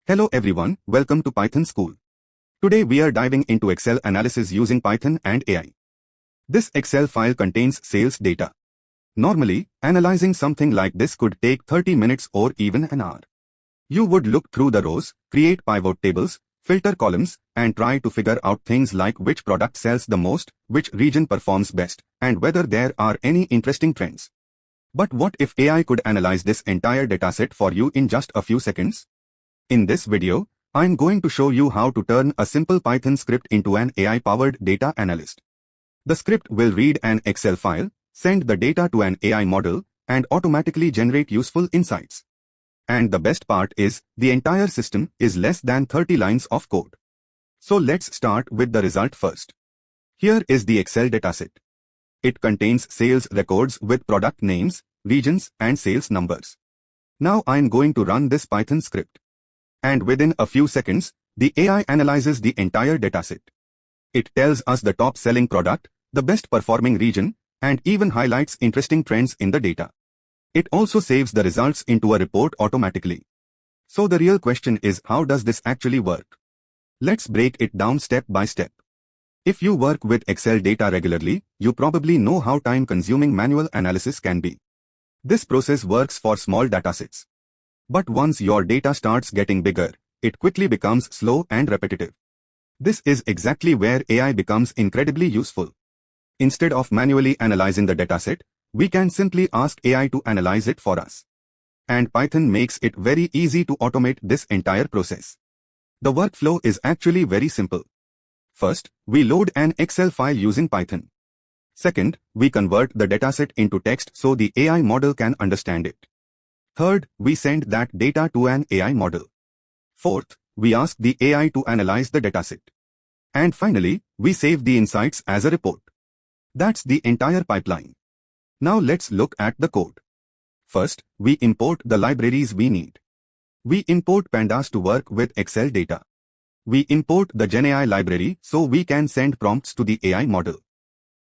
Hello everyone, welcome to Python School. Today we are diving into Excel analysis using Python and AI. This Excel file contains sales data. Normally, analyzing something like this could take 30 minutes or even an hour. You would look through the rows, create pivot tables, filter columns, and try to figure out things like which product sells the most, which region performs best, and whether there are any interesting trends. But what if AI could analyze this entire dataset for you in just a few seconds? In this video, I'm going to show you how to turn a simple Python script into an AI-powered data analyst. The script will read an Excel file, send the data to an AI model, and automatically generate useful insights. And the best part is, the entire system is less than 30 lines of code. So let's start with the result first. Here is the Excel dataset. It contains sales records with product names, regions, and sales numbers. Now I'm going to run this Python script. And within a few seconds, the AI analyzes the entire dataset. It tells us the top selling product, the best performing region, and even highlights interesting trends in the data. It also saves the results into a report automatically. So the real question is, how does this actually work? Let's break it down step by step. If you work with Excel data regularly, you probably know how time-consuming manual analysis can be. This process works for small datasets. But once your data starts getting bigger, it quickly becomes slow and repetitive. This is exactly where AI becomes incredibly useful. Instead of manually analyzing the dataset, we can simply ask AI to analyze it for us. And Python makes it very easy to automate this entire process. The workflow is actually very simple. First, we load an Excel file using Python. Second, we convert the dataset into text so the AI model can understand it. Third, we send that data to an AI model. Fourth, we ask the AI to analyze the dataset. And finally, we save the insights as a report. That's the entire pipeline. Now let's look at the code. First, we import the libraries we need. We import Pandas to work with Excel data. We import the Gemini AI library so we can send prompts to the AI model.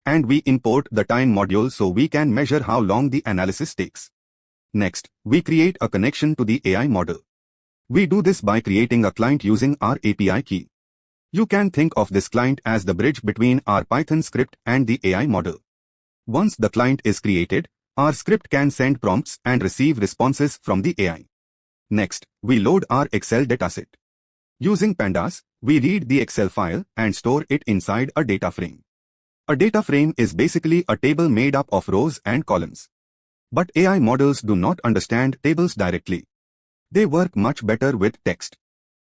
And we import the time module so we can measure how long the analysis takes. Next, we create a connection to the AI model. We do this by creating a client using our API key. You can think of this client as the bridge between our Python script and the AI model. Once the client is created, our script can send prompts and receive responses from the AI. Next, we load our Excel dataset. Using Pandas, we read the Excel file and store it inside a data frame. A data frame is basically a table made up of rows and columns. But AI models do not understand tables directly. They work much better with text.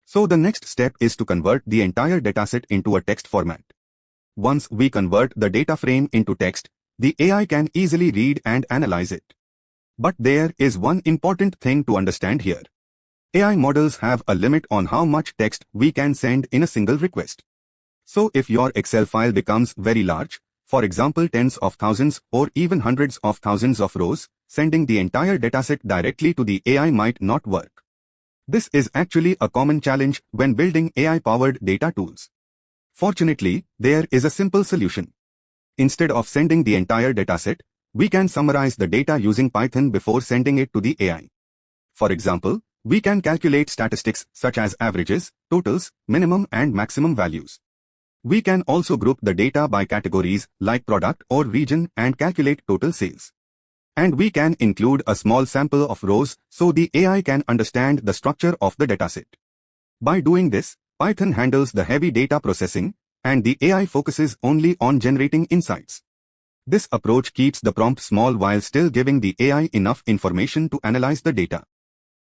So the next step is to convert the entire dataset into a text format. Once we convert the data frame into text, the AI can easily read and analyze it. But there is one important thing to understand here. AI models have a limit on how much text we can send in a single request. So if your Excel file becomes very large, for example tens of thousands or even hundreds of thousands of rows, sending the entire dataset directly to the AI might not work. This is actually a common challenge when building AI-powered data tools. Fortunately, there is a simple solution. Instead of sending the entire dataset, we can summarize the data using Python before sending it to the AI. For example, we can calculate statistics such as averages, totals, minimum and maximum values. We can also group the data by categories like product or region and calculate total sales. And we can include a small sample of rows so the AI can understand the structure of the dataset. By doing this, Python handles the heavy data processing, and the AI focuses only on generating insights. This approach keeps the prompt small while still giving the AI enough information to analyze the data.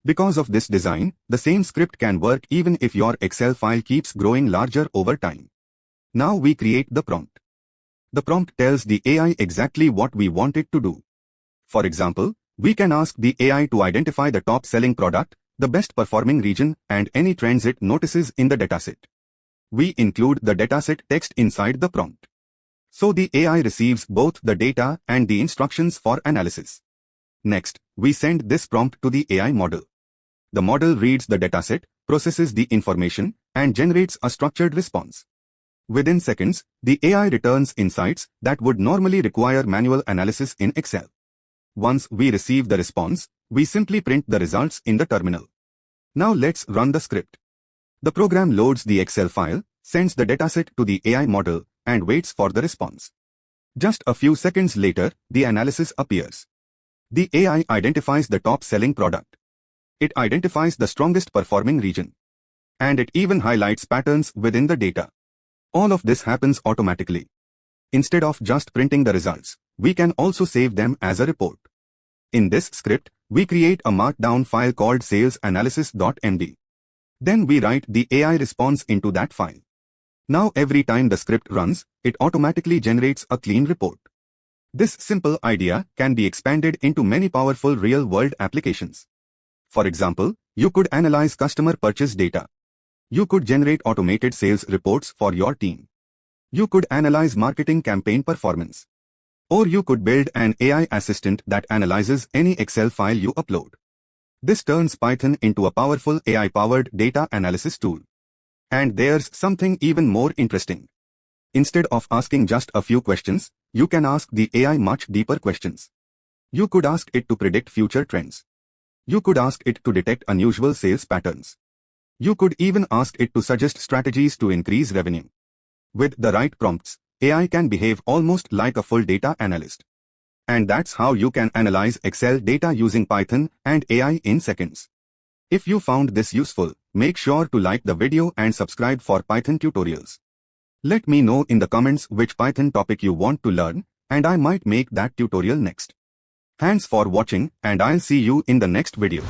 Because of this design, the same script can work even if your Excel file keeps growing larger over time. Now we create the prompt. The prompt tells the AI exactly what we want it to do. For example, we can ask the AI to identify the top selling product, the best performing region, and any trends it notices in the dataset. We include the dataset text inside the prompt. So the AI receives both the data and the instructions for analysis. Next, we send this prompt to the AI model. The model reads the dataset, processes the information, and generates a structured response. Within seconds, the AI returns insights that would normally require manual analysis in Excel. Once we receive the response, we simply print the results in the terminal. Now let's run the script. The program loads the Excel file, sends the dataset to the AI model, and waits for the response. Just a few seconds later, the analysis appears. The AI identifies the top-selling product. It identifies the strongest performing region. And it even highlights patterns within the data. All of this happens automatically. Instead of just printing the results, we can also save them as a report. In this script, we create a Markdown file called salesanalysis.md. Then we write the AI response into that file. Now every time the script runs, it automatically generates a clean report. This simple idea can be expanded into many powerful real-world applications. For example, you could analyze customer purchase data. You could generate automated sales reports for your team. You could analyze marketing campaign performance. Or you could build an AI assistant that analyzes any Excel file you upload. This turns Python into a powerful AI-powered data analysis tool. And there's something even more interesting. Instead of asking just a few questions, you can ask the AI much deeper questions. You could ask it to predict future trends. You could ask it to detect unusual sales patterns. You could even ask it to suggest strategies to increase revenue. With the right prompts, AI can behave almost like a full data analyst. And that's how you can analyze Excel data using Python and AI in seconds. If you found this useful, make sure to like the video and subscribe for Python tutorials. Let me know in the comments which Python topic you want to learn, and I might make that tutorial next. Thanks for watching, and I'll see you in the next video.